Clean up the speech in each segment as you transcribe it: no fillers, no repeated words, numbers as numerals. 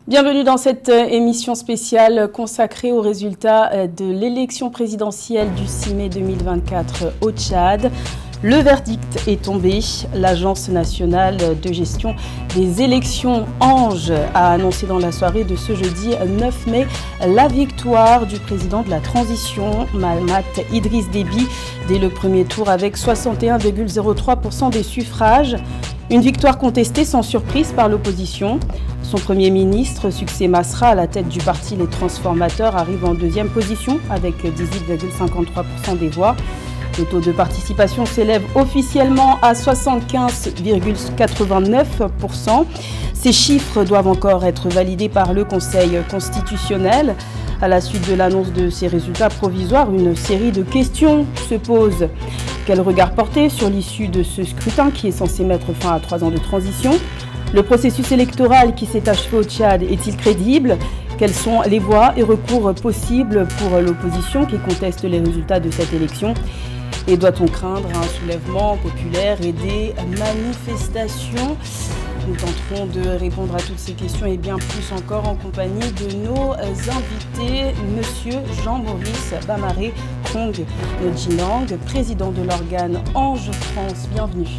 Bienvenue dans cette émission spéciale consacrée aux résultats de l'élection présidentielle du 6 mai 2024 au Tchad. Le verdict est tombé. L'Agence nationale de gestion des élections ANGE a annoncé dans la soirée de ce jeudi 9 mai la victoire du président de la transition, Mahamat Idriss Déby, dès le premier tour avec 61,03% des suffrages. Une victoire contestée sans surprise par l'opposition. Son premier ministre, Succès Masra, à la tête du parti Les Transformateurs, arrive en deuxième position avec 18,53% des voix. Le taux de participation s'élève officiellement à 75,89%. Ces chiffres doivent encore être validés par le Conseil constitutionnel. À la suite de l'annonce de ces résultats provisoires, une série de questions se posent. Quel regard porter sur l'issue de ce scrutin qui est censé mettre fin à 3 ans de transition? Le processus électoral qui s'est achevé au Tchad est-il crédible? Quelles sont les voies et recours possibles pour l'opposition qui conteste les résultats de cette élection? Et doit-on craindre un soulèvement populaire et des manifestations? Nous tenterons de répondre à toutes ces questions et bien plus encore en compagnie de nos invités, Monsieur Jean-Maurice Bamaré Krong Nodjinang, président de l'organe ANGE France. Bienvenue.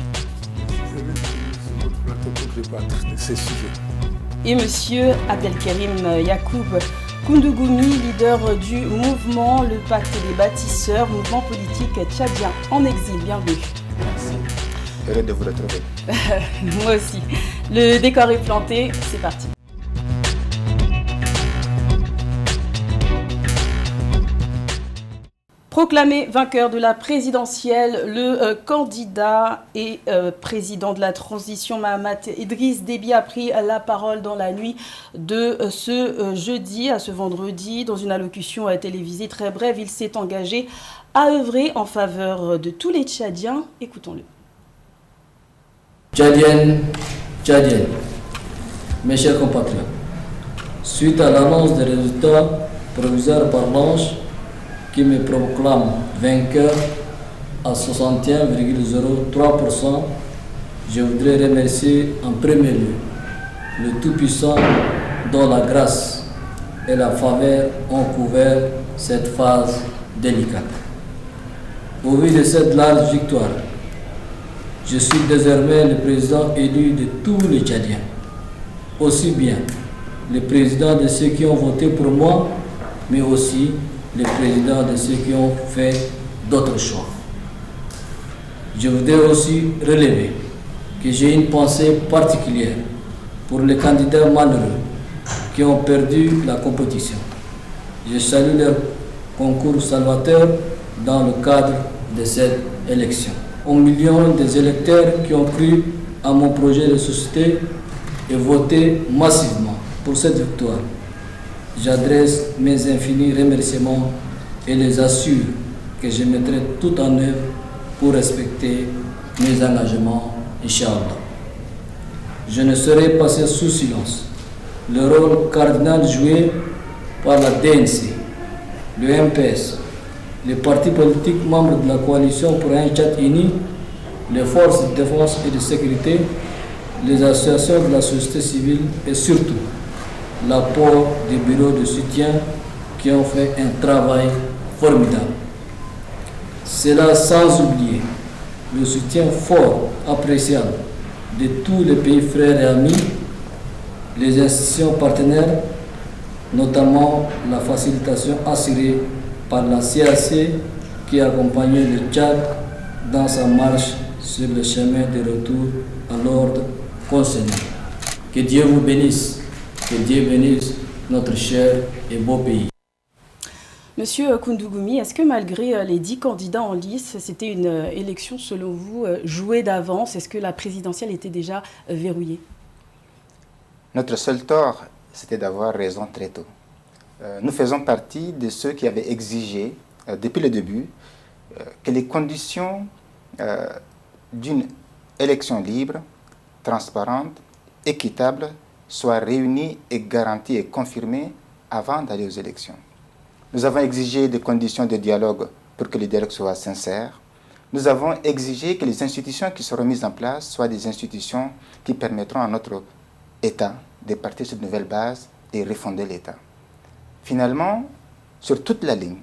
Et Monsieur Abdelkerim Yacoub Koundougoumi, leader du mouvement Le Pacte des Bâtisseurs, mouvement politique tchadien en exil. Bienvenue. Merci. Heureux de vous retrouver. Moi aussi. Le décor est planté, c'est parti. Proclamé vainqueur de la présidentielle, le candidat et président de la transition Mahamat Idriss Déby a pris la parole dans la nuit de ce jeudi à ce vendredi. Dans une allocution télévisée très brève, il s'est engagé à œuvrer en faveur de tous les Tchadiens. Écoutons-le. Tchadiennes, mes chers compatriotes, suite à l'annonce des résultats provisoires par l'ANGE, qui me proclame vainqueur à 61,03%, je voudrais remercier en premier lieu le Tout-Puissant dont la grâce et la faveur ont couvert cette phase délicate. Au vu de cette large victoire, je suis désormais le président élu de tous les Tchadiens, aussi bien le président de ceux qui ont voté pour moi, mais aussi les présidents de ceux qui ont fait d'autres choix. Je voudrais aussi relever que j'ai une pensée particulière pour les candidats malheureux qui ont perdu la compétition. Je salue leur concours salvateur dans le cadre de cette élection. Aux millions des électeurs qui ont cru à mon projet de société et voté massivement pour cette victoire, j'adresse mes infinis remerciements et les assure que je mettrai tout en œuvre pour respecter mes engagements, Inch'Allah. Je ne saurais passer sous silence le rôle cardinal joué par la DNC, le MPS, les partis politiques membres de la coalition pour un Tchad uni, les forces de défense et de sécurité, les associations de la société civile et surtout l'apport des bureaux de soutien qui ont fait un travail formidable. Cela sans oublier le soutien fort, appréciable de tous les pays frères et amis, les institutions partenaires, notamment la facilitation assurée par la CAC qui a accompagné le Tchad dans sa marche sur le chemin de retour à l'ordre concerné. Que Dieu vous bénisse. Que Dieu bénisse notre cher et beau pays. Monsieur Koundougoumi, est-ce que malgré les 10 candidats en lice, c'était une élection selon vous jouée d'avance? Est-ce que la présidentielle était déjà verrouillée? Notre seul tort, c'était d'avoir raison très tôt. Nous faisons partie de ceux qui avaient exigé, depuis le début, que les conditions d'une élection libre, transparente, équitable, soient réunies et garanties et confirmées avant d'aller aux élections. Nous avons exigé des conditions de dialogue pour que le dialogue soit sincère. Nous avons exigé que les institutions qui seront mises en place soient des institutions qui permettront à notre État de partir sur de nouvelles bases et refonder l'État. Finalement, sur toute la ligne,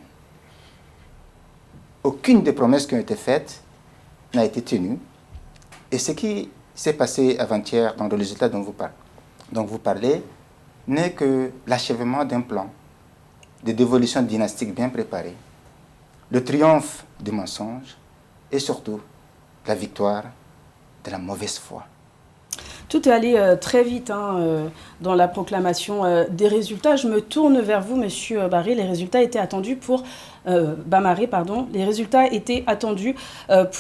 aucune des promesses qui ont été faites n'a été tenue. Et ce qui s'est passé avant-hier dans le résultat dont vous parlez n'est que l'achèvement d'un plan de dévolution dynastique bien préparé, le triomphe du mensonge et surtout la victoire de la mauvaise foi. Tout est allé très vite dans la proclamation des résultats. Je me tourne vers vous, Monsieur Barré. Les résultats étaient attendus pour Bamaré, pardon. Les résultats étaient attendus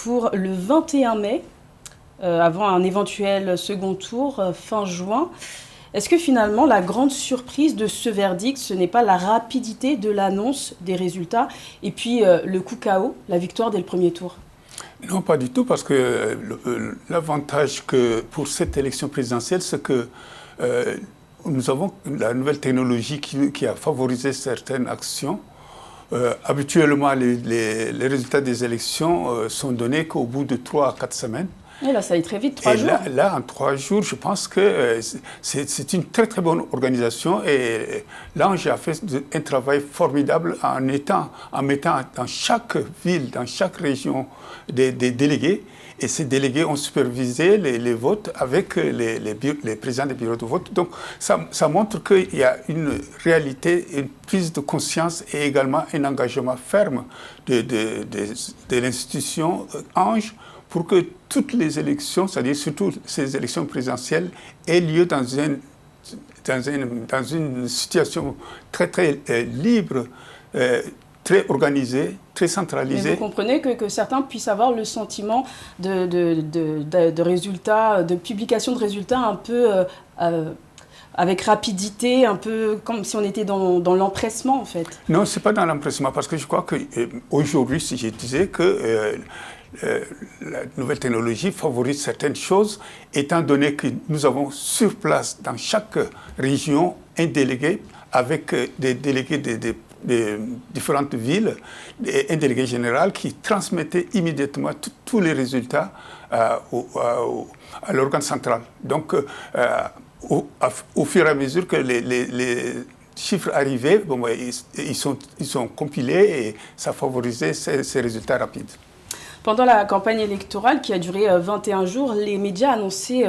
pour le 21 mai, avant un éventuel second tour fin juin. Est-ce que finalement, la grande surprise de ce verdict, ce n'est pas la rapidité de l'annonce des résultats et puis le coup KO, la victoire dès le premier tour? Non, pas du tout, parce que l'avantage que pour cette élection présidentielle, c'est que nous avons la nouvelle technologie qui a favorisé certaines actions. Habituellement, les résultats des élections sont donnés qu'au bout de 3 à 4 semaines. Et là, ça aille très vite, 3 jours. Là, en 3 jours, je pense que c'est une très très bonne organisation. Et l'Ange a fait un travail formidable en mettant dans chaque ville, dans chaque région des délégués. Et ces délégués ont supervisé les votes avec les présidents des bureaux de vote. Donc, ça montre qu'il y a une réalité, une prise de conscience et également un engagement ferme de l'institution Ange pour que toutes les élections, c'est-à-dire surtout ces élections présidentielles, aient lieu dans une situation très, très libre, très organisée, très centralisée. Mais vous comprenez que certains puissent avoir le sentiment de résultats, de publication de résultats un peu avec rapidité, un peu comme si on était dans l'empressement, en fait. Non, ce n'est pas dans l'empressement, parce que je crois qu'aujourd'hui, si je disais que la nouvelle technologie favorise certaines choses, étant donné que nous avons sur place, dans chaque région, un délégué avec des délégués des différentes villes, un délégué général qui transmettait immédiatement tous les résultats à l'organe central. Donc, au fur et à mesure que les chiffres arrivaient, ils sont compilés et ça favorisait ces résultats rapides. Pendant la campagne électorale qui a duré 21 jours, les médias annonçaient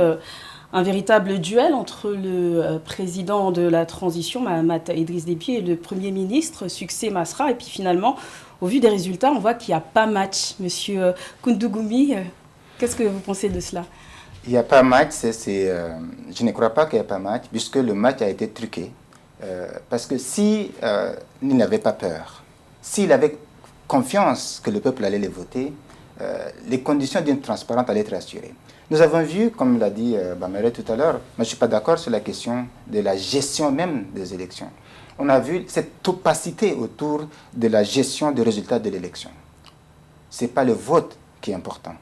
un véritable duel entre le président de la transition, Mahamat Idriss Déby, et le Premier ministre, Succès Masra. Et puis finalement, au vu des résultats, on voit qu'il n'y a pas match. Monsieur Koundougoumi, qu'est-ce que vous pensez de cela? Il n'y a pas match, je ne crois pas qu'il n'y a pas match, puisque le match a été truqué. Parce que s'il n'avait pas peur, s'il avait confiance que le peuple allait les voter, les conditions d'une transparence allaient être assurées. Nous avons vu, comme l'a dit Bamaré tout à l'heure, mais je ne suis pas d'accord sur la question de la gestion même des élections. On a vu cette opacité autour de la gestion des résultats de l'élection. Ce n'est pas le vote qui est important,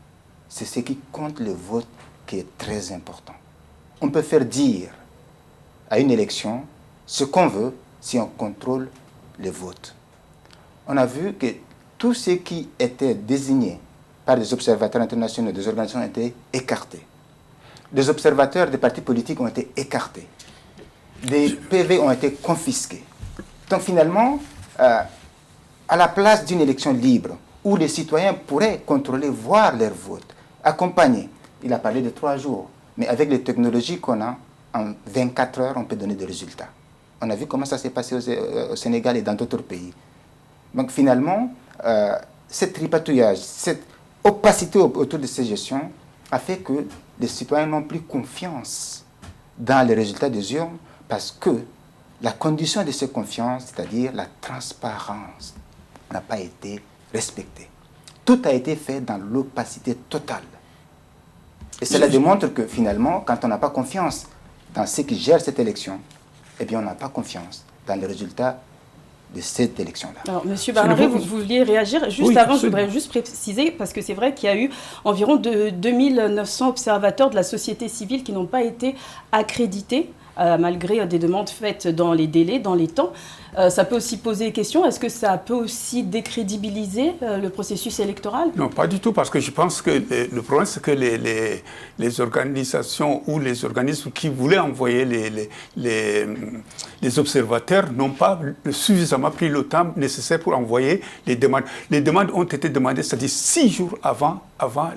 c'est ce qui compte, le vote qui est très important. On peut faire dire à une élection ce qu'on veut si on contrôle le vote. On a vu que tous ceux qui étaient désignés par des observateurs internationaux, des organisations ont été écartés. Des observateurs des partis politiques ont été écartés. Des PV ont été confisqués. Donc finalement, à la place d'une élection libre, où les citoyens pourraient contrôler, voir leur vote, accompagner, il a parlé de 3 jours, mais avec les technologies qu'on a, en 24 heures, on peut donner des résultats. On a vu comment ça s'est passé au Sénégal et dans d'autres pays. Donc finalement, ce tripatouillage, cette opacité autour de ces gestions a fait que les citoyens n'ont plus confiance dans les résultats des urnes parce que la condition de cette confiance, c'est-à-dire la transparence, n'a pas été respectée. Tout a été fait dans l'opacité totale. Et cela démontre que finalement, quand on n'a pas confiance dans ceux qui gèrent cette élection, eh bien on n'a pas confiance dans les résultats de cette élection-là. Alors, Monsieur Bamaré, vous vouliez réagir. Juste oui, avant, je voudrais juste préciser, parce que c'est vrai qu'il y a eu environ 2900 observateurs de la société civile qui n'ont pas été accrédités malgré des demandes faites dans les délais, dans les temps. Ça peut aussi poser question. Est-ce que ça peut aussi décrédibiliser le processus électoral? Non, pas du tout, parce que je pense que le problème, c'est que les organisations ou les organismes qui voulaient envoyer les observateurs n'ont pas suffisamment pris le temps nécessaire pour envoyer les demandes. Les demandes ont été demandées, c'est-à-dire 6 jours avant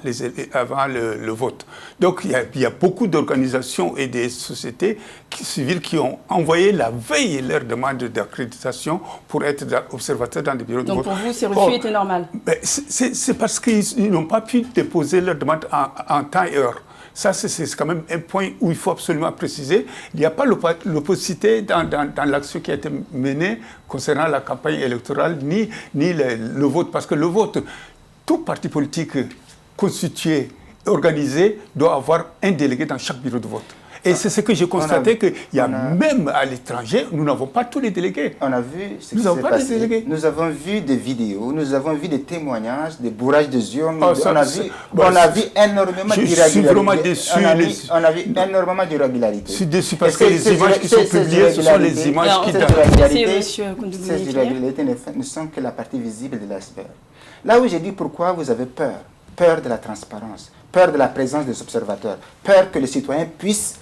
le vote. Donc il y a beaucoup d'organisations et des sociétés civiles qui ont envoyé la veille leur demande d'accréditation pour être observateurs dans des bureaux de vote. Donc pour vous, ces refus étaient normaux? C'est parce qu'ils n'ont pas pu déposer leur demande en temps et heure. Ça, c'est quand même un point où il faut absolument préciser. Il n'y a pas l'opacité dans l'action qui a été menée concernant la campagne électorale, ni le vote. Parce que le vote, tout parti politique constitué, organisé, doit avoir un délégué dans chaque bureau de vote. Et c'est ce que j'ai constaté, qu'il y a même à l'étranger, nous n'avons pas tous les délégués. On a vu ce qui s'est passé. Nous avons vu des vidéos, nous avons vu des témoignages, des bourrages de urnes. On a vu énormément d'irrégularités. Je suis vraiment déçu. On a vu énormément d'irrégularités. Je suis déçu parce que les images qui sont publiées, ce sont les images qui datent. Ces irrégularités ne sont que la partie visible de l'iceberg. Là où j'ai dit pourquoi vous avez peur. Peur de la transparence, peur de la présence des observateurs, peur que les citoyens puissent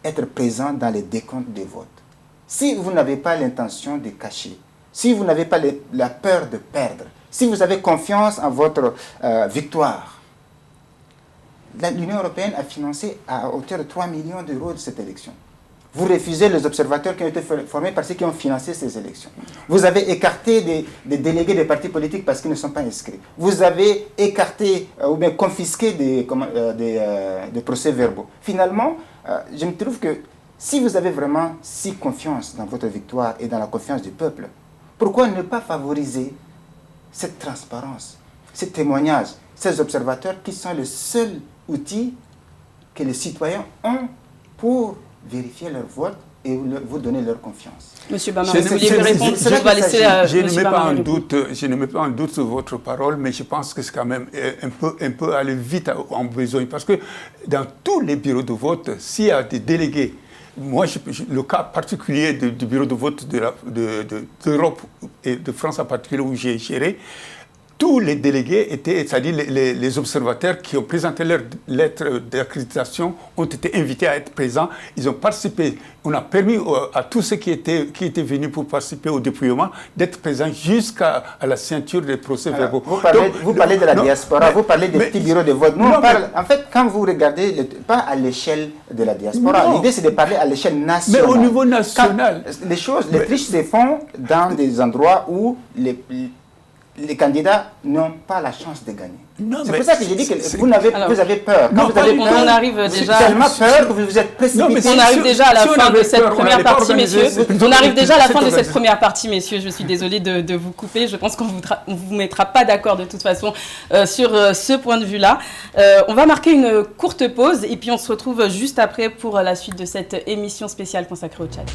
être présents dans les décomptes des votes. Si vous n'avez pas l'intention de cacher, si vous n'avez pas la peur de perdre, si vous avez confiance en votre victoire, l'Union européenne a financé à hauteur de 3 millions d'euros de cette élection. Vous refusez les observateurs qui ont été formés par ceux qui ont financé ces élections. Vous avez écarté des délégués des partis politiques parce qu'ils ne sont pas inscrits. Vous avez écarté ou bien confisqué des procès-verbaux. Finalement, je me trouve que si vous avez vraiment si confiance dans votre victoire et dans la confiance du peuple, pourquoi ne pas favoriser cette transparence, ces témoignages, ces observateurs qui sont le seul outil que les citoyens ont pour vérifier leur vote et vous donner leur confiance. Monsieur Bamar, vous vouliez répondre? Je vais laisser Je ne mets pas en doute votre parole, mais je pense que c'est quand même un peu aller vite en besoin. Parce que dans tous les bureaux de vote, s'il y a des délégués, moi, le cas particulier du bureau de vote d'Europe et de France en particulier où j'ai géré, tous les délégués étaient, c'est-à-dire les observateurs qui ont présenté leur lettre d'accréditation ont été invités à être présents. Ils ont participé. On a permis à tous ceux qui étaient venus pour participer au dépouillement d'être présents jusqu'à la ceinture des procès-verbaux. Vous parlez de la diaspora, vous parlez des petits bureaux de vote. Nous, on parle, en fait, quand vous regardez, pas à l'échelle de la diaspora, l'idée c'est de parler à l'échelle nationale. Mais au niveau national. Les triches se font dans des endroits où les candidats n'ont pas la chance de gagner. C'est pour ça que j'ai dit que vous avez peur. Quand vous avez peur, on arrive déjà. Tellement peur que vous vous êtes précipité. On arrive déjà à la fin de cette première partie, messieurs. On arrive déjà à la fin de cette première partie, messieurs. Je suis désolée de vous couper. Je pense qu'on ne vous mettra pas d'accord de toute façon sur ce point de vue-là. On va marquer une courte pause et puis on se retrouve juste après pour la suite de cette émission spéciale consacrée au Tchad.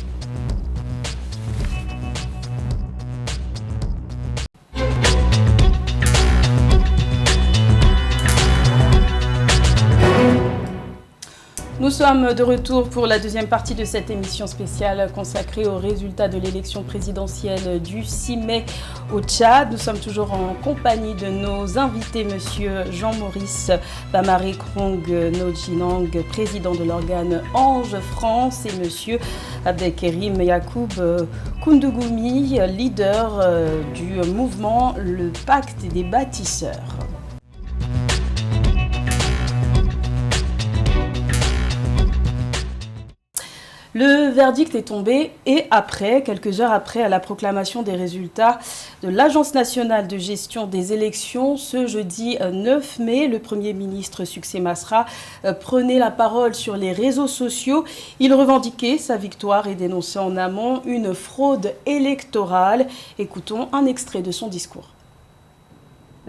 Nous sommes de retour pour la deuxième partie de cette émission spéciale consacrée aux résultats de l'élection présidentielle du 6 mai au Tchad. Nous sommes toujours en compagnie de nos invités, monsieur Jean-Maurice Bamare Krong Nodjinang, président de l'organe Ange France, et monsieur Abdelkerim Yacoub Koundougoumi, leader du mouvement Le Pacte des bâtisseurs. Le verdict est tombé et quelques heures après, à la proclamation des résultats de l'Agence nationale de gestion des élections, ce jeudi 9 mai, le Premier ministre Succès Masra prenait la parole sur les réseaux sociaux. Il revendiquait sa victoire et dénonçait en amont une fraude électorale. Écoutons un extrait de son discours.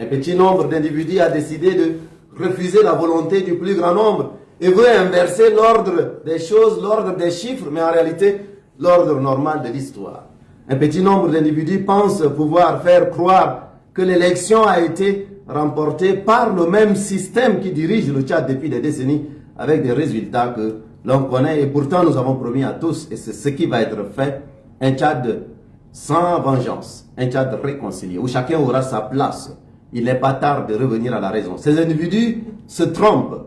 Un petit nombre d'individus a décidé de refuser la volonté du plus grand nombre et veut inverser l'ordre des choses, l'ordre des chiffres, mais en réalité, l'ordre normal de l'histoire. Un petit nombre d'individus pensent pouvoir faire croire que l'élection a été remportée par le même système qui dirige le Tchad depuis des décennies, avec des résultats que l'on connaît, et pourtant nous avons promis à tous, et c'est ce qui va être fait, un Tchad sans vengeance, un Tchad réconcilié, où chacun aura sa place. Il n'est pas tard de revenir à la raison. Ces individus se trompent,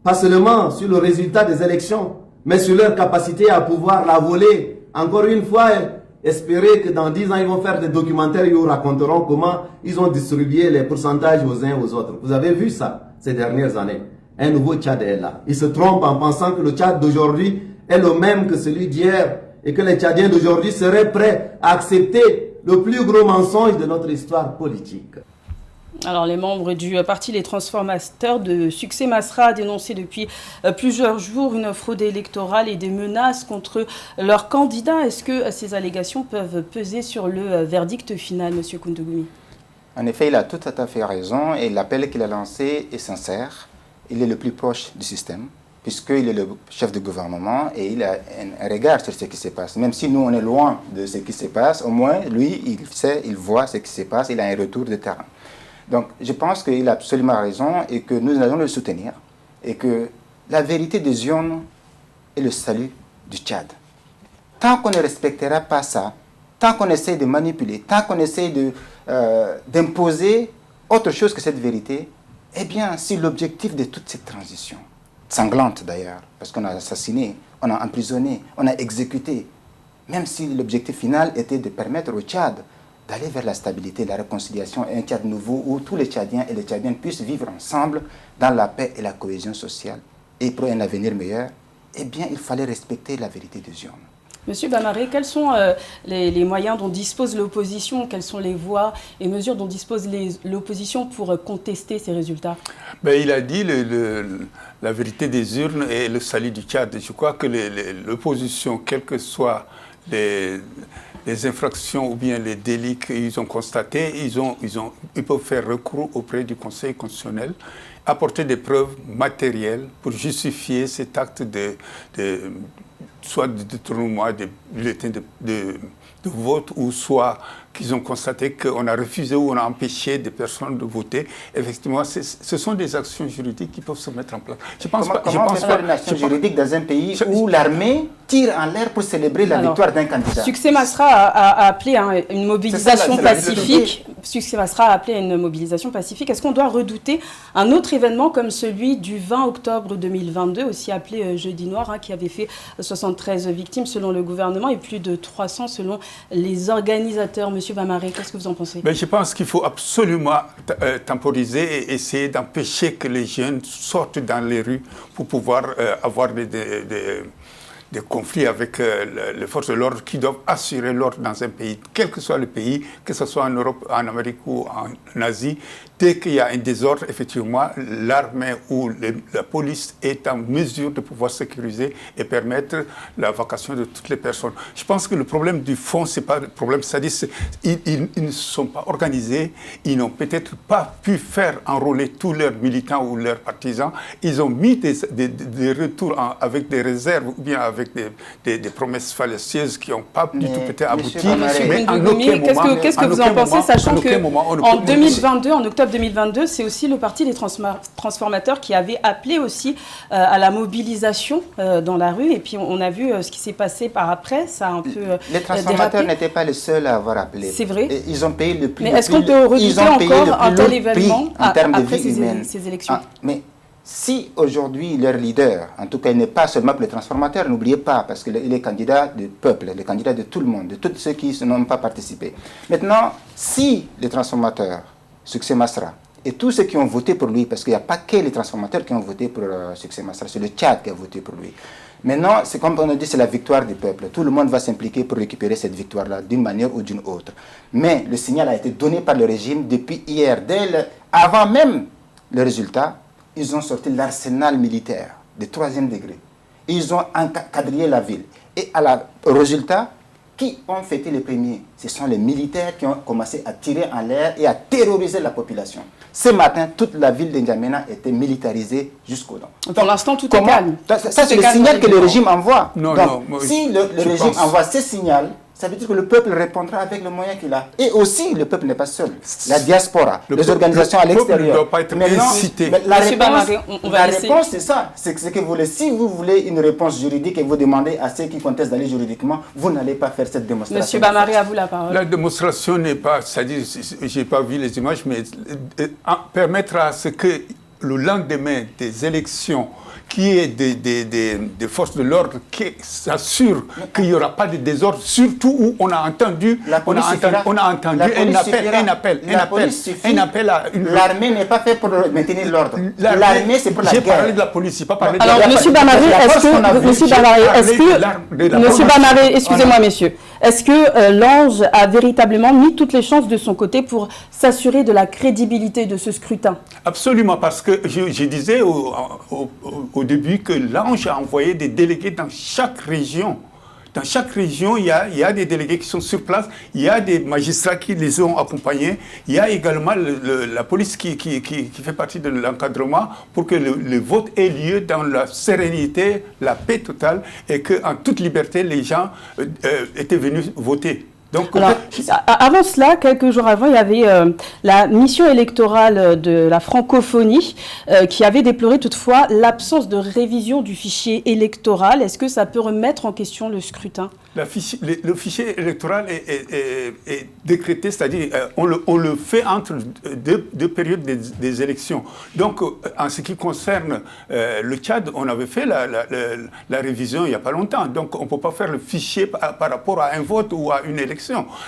pas seulement sur le résultat des élections, mais sur leur capacité à pouvoir la voler. Encore une fois, espérer que dans 10 ans, ils vont faire des documentaires et ils raconteront comment ils ont distribué les pourcentages aux uns aux autres. Vous avez vu ça ces dernières années. Un nouveau Tchad est là. Ils se trompent en pensant que le Tchad d'aujourd'hui est le même que celui d'hier et que les Tchadiens d'aujourd'hui seraient prêts à accepter le plus gros mensonge de notre histoire politique. Alors, les membres du parti Les Transformateurs de Succès Masra dénonçaient depuis plusieurs jours une fraude électorale et des menaces contre leurs candidats. Est-ce que ces allégations peuvent peser sur le verdict final, M. Koundougoumi? En effet, il a tout à fait raison et l'appel qu'il a lancé est sincère. Il est le plus proche du système, puisqu'il est le chef de gouvernement et il a un regard sur ce qui se passe. Même si nous, on est loin de ce qui se passe, au moins, lui, il sait, il voit ce qui se passe, il a un retour de terrain. Donc, je pense qu'il a absolument raison et que nous allons le soutenir et que la vérité des urnes est le salut du Tchad. Tant qu'on ne respectera pas ça, tant qu'on essaie de manipuler, tant qu'on essaie d'imposer autre chose que cette vérité, eh bien, si l'objectif de toute cette transition, sanglante d'ailleurs, parce qu'on a assassiné, on a emprisonné, on a exécuté, même si l'objectif final était de permettre au Tchad d'aller vers la stabilité, la réconciliation et un Tchad nouveau où tous les Tchadiens et les Tchadiennes puissent vivre ensemble dans la paix et la cohésion sociale et pour un avenir meilleur, eh bien, il fallait respecter la vérité des urnes. Monsieur Bamaré, quels sont les moyens dont dispose l'opposition? Quelles sont les voies et mesures dont dispose l'opposition pour contester ces résultats? Il a dit la vérité des urnes et le salut du Tchad. Je crois que l'opposition, quelles que soient les infractions ou bien les délits qu'ils ont constatés, ils peuvent faire recours auprès du Conseil constitutionnel, apporter des preuves matérielles pour justifier cet acte soit de détournement des bulletins de vote, ou soit qu'ils ont constaté qu'on a refusé ou on a empêché des personnes de voter. Effectivement, ce sont des actions juridiques qui peuvent se mettre en place. Comment faire une action juridique dans un pays où l'armée tire en l'air pour célébrer la victoire d'un candidat? Succès Masra a appelé une mobilisation pacifique. Succès Masra a appelé une mobilisation pacifique. Est-ce qu'on doit redouter un autre événement comme celui du 20 octobre 2022, aussi appelé Jeudi Noir, qui avait fait 73 victimes selon le gouvernement et plus de 300 selon les organisateurs? Monsieur Bamaré, qu'est-ce que vous en pensez? Je pense qu'il faut absolument temporiser et essayer d'empêcher que les jeunes sortent dans les rues pour pouvoir avoir des conflits avec les forces de l'ordre qui doivent assurer l'ordre dans un pays, quel que soit le pays, que ce soit en Europe, en Amérique ou en Asie. Dès qu'il y a un désordre, effectivement, l'armée ou la police est en mesure de pouvoir sécuriser et permettre la vacation de toutes les personnes. Je pense que le problème du fond, ce n'est pas le problème, c'est-à-dire qu'ils ne sont pas organisés, ils n'ont peut-être pas pu faire enrôler tous leurs militants ou leurs partisans. Ils ont mis des retours avec des réserves ou bien avec des promesses fallacieuses qui n'ont pas du tout été abouties. Mais en aucun moment, qu'est-ce que vous en pensez, sachant qu'en 2022, en octobre 2022, c'est aussi le parti des transformateurs qui avait appelé aussi à la mobilisation dans la rue. Et puis on a vu ce qui s'est passé par après. Ça a un peu les transformateurs n'étaient pas les seuls à avoir appelé. C'est vrai. Et ils ont payé le prix. Mais est-ce qu'on peut redouter encore un tel événement après ces élections? Mais si aujourd'hui leur leader, en tout cas il n'est pas seulement pour les transformateurs, n'oubliez pas, parce qu'il est candidat du peuple, il est candidat de tout le monde, de tous ceux qui n'ont pas participé. Maintenant, si les transformateurs, Succès Masra, et tous ceux qui ont voté pour lui, parce qu'il n'y a pas que les transformateurs qui ont voté pour Succès Masra, c'est le Tchad qui a voté pour lui. Maintenant, c'est comme on a dit, c'est la victoire du peuple. Tout le monde va s'impliquer pour récupérer cette victoire-là, d'une manière ou d'une autre. Mais le signal a été donné par le régime depuis hier. Avant même le résultat, ils ont sorti l'arsenal militaire de 3e degré. Ils ont encadré la ville. Et au résultat, qui ont fêté les premiers? Ce sont les militaires qui ont commencé à tirer en l'air et à terroriser la population. Ce matin, toute la ville de N'Djamena était militarisée jusqu'aux dents. Pour l'instant, tout est calme. Ça, c'est le signal que le régime envoie. Non, donc, si le régime envoie ce signal, Ça veut dire que le peuple répondra avec le moyen qu'il a. Et aussi, le peuple n'est pas seul. La diaspora, les organisations à l'extérieur. Le peuple ne doit pas être incité. La réponse, c'est ça. C'est que si vous voulez une réponse juridique et vous demandez à ceux qui contestent d'aller juridiquement, vous n'allez pas faire cette démonstration. Monsieur Bamari, à vous la parole. La démonstration n'est pas, c'est-à-dire, je n'ai pas vu les images, mais permettre à ce que le lendemain des élections, qui est des forces de l'ordre qui s'assurent qu'il n'y aura pas de désordre, surtout où on a entendu un appel à une... L'armée n'est pas faite pour maintenir l'ordre. L'armée, c'est pour la guerre. J'ai parlé de la police, pas parlé de la... Alors, monsieur Bamari, Monsieur Bamari, excusez-moi, messieurs. Est-ce que l'Ange a véritablement mis toutes les chances de son côté pour s'assurer de la crédibilité de ce scrutin? Absolument, parce que je disais au début que l'Ange a envoyé des délégués dans chaque région. Dans chaque région, il y a des délégués qui sont sur place, il y a des magistrats qui les ont accompagnés, il y a également la police qui fait partie de l'encadrement pour que le vote ait lieu dans la sérénité, la paix totale et qu'en toute liberté, les gens étaient venus voter. Donc, alors, avant cela, quelques jours avant, il y avait la mission électorale de la francophonie qui avait déploré toutefois l'absence de révision du fichier électoral. Est-ce que ça peut remettre en question le scrutin? Le fichier électoral est décrété, c'est-à-dire on le fait entre deux périodes des élections. Donc, en ce qui concerne le Tchad, on avait fait la révision il n'y a pas longtemps. Donc, on ne peut pas faire le fichier par rapport à un vote ou à une élection.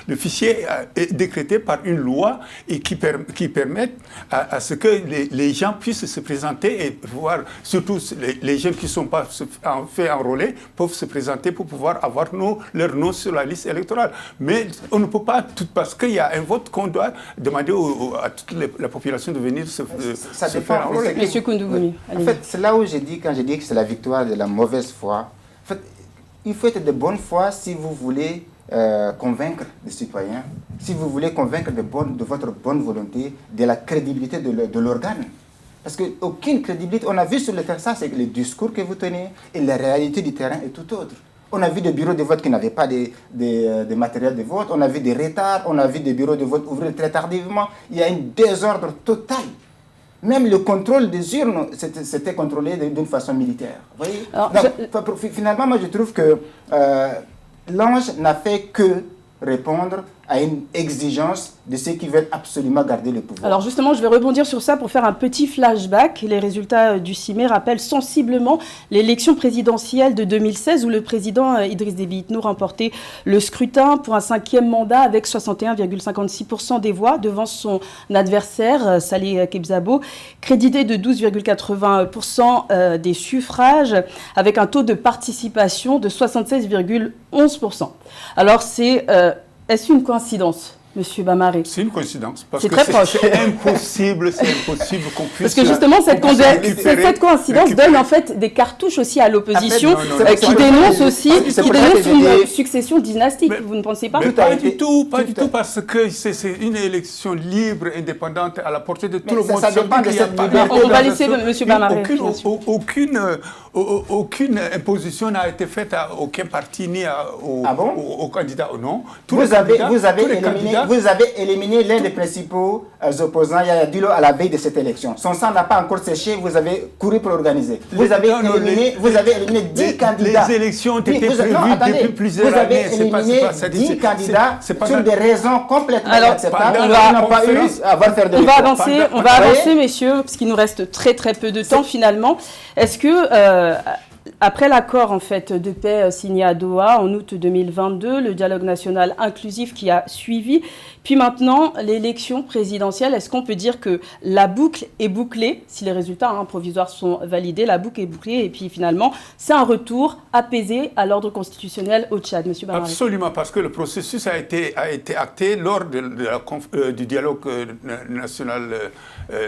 Le fichier est décrété par une loi et qui permet à ce que les gens puissent se présenter et voir, surtout les jeunes qui ne sont pas fait enrôler, peuvent se présenter pour pouvoir avoir leur nom sur la liste électorale. Mais on ne peut pas, parce qu'il y a un vote qu'on doit demander à toute la population de venir se faire enrôler. Monsieur Koundougoumi. En fait, c'est là où quand j'ai dit que c'est la victoire de la mauvaise foi. En fait, il faut être de bonne foi si vous voulez convaincre les citoyens, si vous voulez convaincre de votre bonne volonté, de la crédibilité de l'organe. Parce qu'aucune crédibilité, on a vu sur le terrain, ça, c'est les discours que vous tenez et la réalité du terrain est tout autre. On a vu des bureaux de vote qui n'avaient pas de matériel de vote, on a vu des retards, on a vu des bureaux de vote ouvrir très tardivement. Il y a un désordre total. Même le contrôle des urnes, c'était contrôlé d'une façon militaire. Vous voyez? Alors, finalement, moi, je trouve que l'Ange n'a fait que répondre à une exigence de ceux qui veulent absolument garder le pouvoir. Alors justement, je vais rebondir sur ça pour faire un petit flashback. Les résultats du CIME rappellent sensiblement l'élection présidentielle de 2016 où le président Idriss Déby Itno remportait le scrutin pour un 5e mandat avec 61,56% des voix devant son adversaire Saleh Kebzabo, crédité de 12,80% des suffrages avec un taux de participation de 76,11%. Alors est-ce une coïncidence, Monsieur Bamari? C'est une coïncidence. C'est très proche. C'est impossible qu'on puisse... Parce que justement, cette coïncidence donne en fait des cartouches aussi à l'opposition qui dénonce une succession dynastique. Vous ne pensez pas? Mais pas du tout, parce que c'est une élection libre, indépendante, à la portée de tout le monde. Ça dépend de cette liberté. On va laisser Monsieur Bamari. Aucune imposition n'a été faite à aucun parti ni au candidat. Non. Vous avez éliminé l'un des principaux opposants, Yaya Dillo, à la veille de cette élection. Son sang n'a pas encore séché, vous avez couru pour l'organiser. Vous avez éliminé 10 candidats. Les élections ont été prévues depuis plusieurs années. Vous avez éliminé 10 candidats sur des raisons complètement inacceptables. On va avancer, messieurs, parce qu'il nous reste très très peu de temps finalement. Est-ce que... après l'accord en fait, de paix signé à Doha en août 2022, le dialogue national inclusif qui a suivi, puis maintenant l'élection présidentielle, est-ce qu'on peut dire que la boucle est bouclée, si les résultats provisoires sont validés, la boucle est bouclée et puis finalement c'est un retour apaisé à l'ordre constitutionnel au Tchad, Monsieur Bamari? Absolument, parce que le processus a été acté lors du dialogue national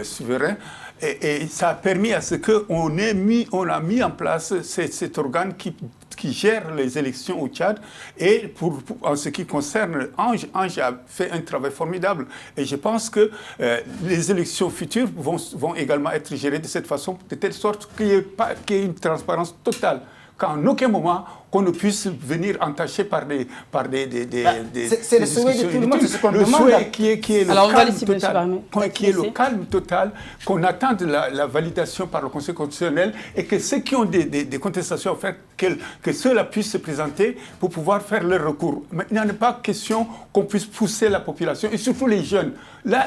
souverain. Et ça a permis à ce qu'on a mis en place cet organe qui gère les élections au Tchad. Et en ce qui concerne Ange a fait un travail formidable. Et je pense que les élections futures vont également être gérées de cette façon, de telle sorte qu'il y ait une transparence totale. Qu'en aucun moment, qu'on ne puisse venir entacher par des c'est le souhait de tout le monde, c'est ce qu'on demande. Le souhait qui est le calme total, qu'on attende la validation par le Conseil constitutionnel et que ceux qui ont des contestations à faire, que ceux-là puissent se présenter pour pouvoir faire leur recours. Mais il n'y en a pas question qu'on puisse pousser la population, et surtout les jeunes. Là,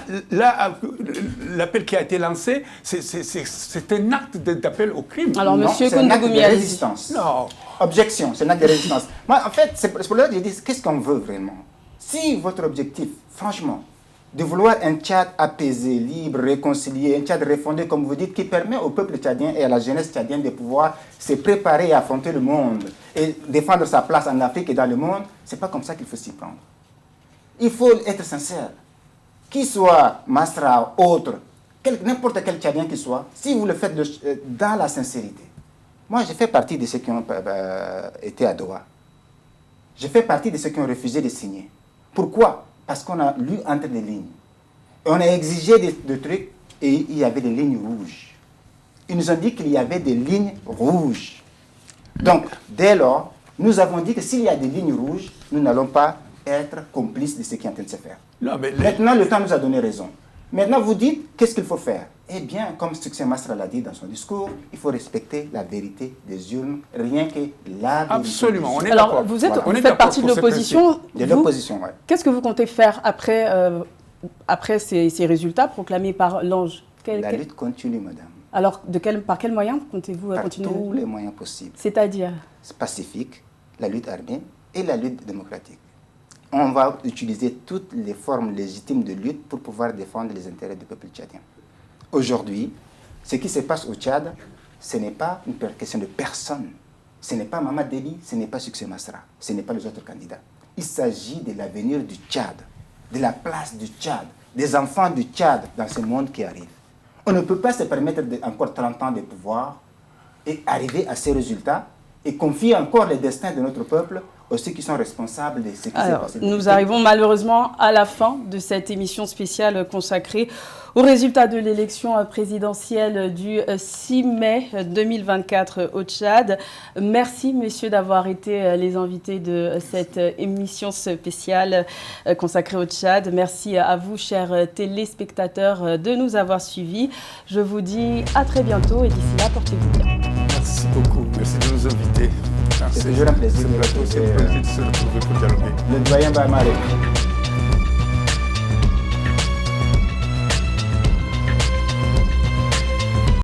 l'appel qui a été lancé, c'est un acte d'appel au crime. Alors, non, monsieur c'est un acte de Koundougoumias. résistance. Non. Objection, c'est un acte de résistance. Moi, en fait, c'est pour ça que je dis, qu'est-ce qu'on veut vraiment? Si votre objectif, franchement, de vouloir un Tchad apaisé, libre, réconcilié, un Tchad refondé, comme vous dites, qui permet au peuple tchadien et à la jeunesse tchadienne de pouvoir se préparer à affronter le monde et défendre sa place en Afrique et dans le monde, c'est pas comme ça qu'il faut s'y prendre. Il faut être sincère. Qu'il soit Masra, autre, n'importe quel Tchadien qu'il soit, si vous le faites dans la sincérité. Moi, je fais partie de ceux qui ont été à Doha. Je fais partie de ceux qui ont refusé de signer. Pourquoi? Parce qu'on a lu entre les lignes. Et on a exigé des trucs et il y avait des lignes rouges. Ils nous ont dit qu'il y avait des lignes rouges. Donc, dès lors, nous avons dit que s'il y a des lignes rouges, nous n'allons pas être complices de ce qui est en train de se faire. Non, mais Maintenant, le temps nous a donné raison. Maintenant, vous dites, qu'est-ce qu'il faut faire? Eh bien, comme Succès Masra l'a dit dans son discours, il faut respecter la vérité des urnes, rien que la vérité. Absolument, on est Alors, d'accord. vous Voilà. faites partie de l'opposition. De l'opposition, oui. Qu'est-ce que vous comptez faire après ces résultats proclamés par l'Ange? La lutte continue, madame. Alors, par quels moyens comptez-vous Par continuer? tous les moyens possibles. C'est-à-dire? Pacifique, la lutte armée et la lutte démocratique. On va utiliser toutes les formes légitimes de lutte pour pouvoir défendre les intérêts du peuple tchadien. Aujourd'hui, ce qui se passe au Tchad, ce n'est pas une question de personne. Ce n'est pas Mamad Déby, ce n'est pas Succès Masra, ce n'est pas les autres candidats. Il s'agit de l'avenir du Tchad, de la place du Tchad, des enfants du Tchad dans ce monde qui arrive. On ne peut pas se permettre encore 30 ans de pouvoir et arriver à ces résultats et confier encore le destin de notre peuple aux ceux qui sont responsables de ce qui s'est passé. Nous arrivons malheureusement à la fin de cette émission spéciale consacrée aux résultats de l'élection présidentielle du 6 mai 2024 au Tchad. Merci, messieurs, d'avoir été les invités de cette émission spéciale consacrée au Tchad. Merci à vous, chers téléspectateurs, de nous avoir suivis. Je vous dis à très bientôt et d'ici là, portez-vous bien. Merci beaucoup. Merci de nous inviter. C'est toujours un plaisir C'est un plaisir de se retrouver pour dialoguer. Le doyen Bamaré.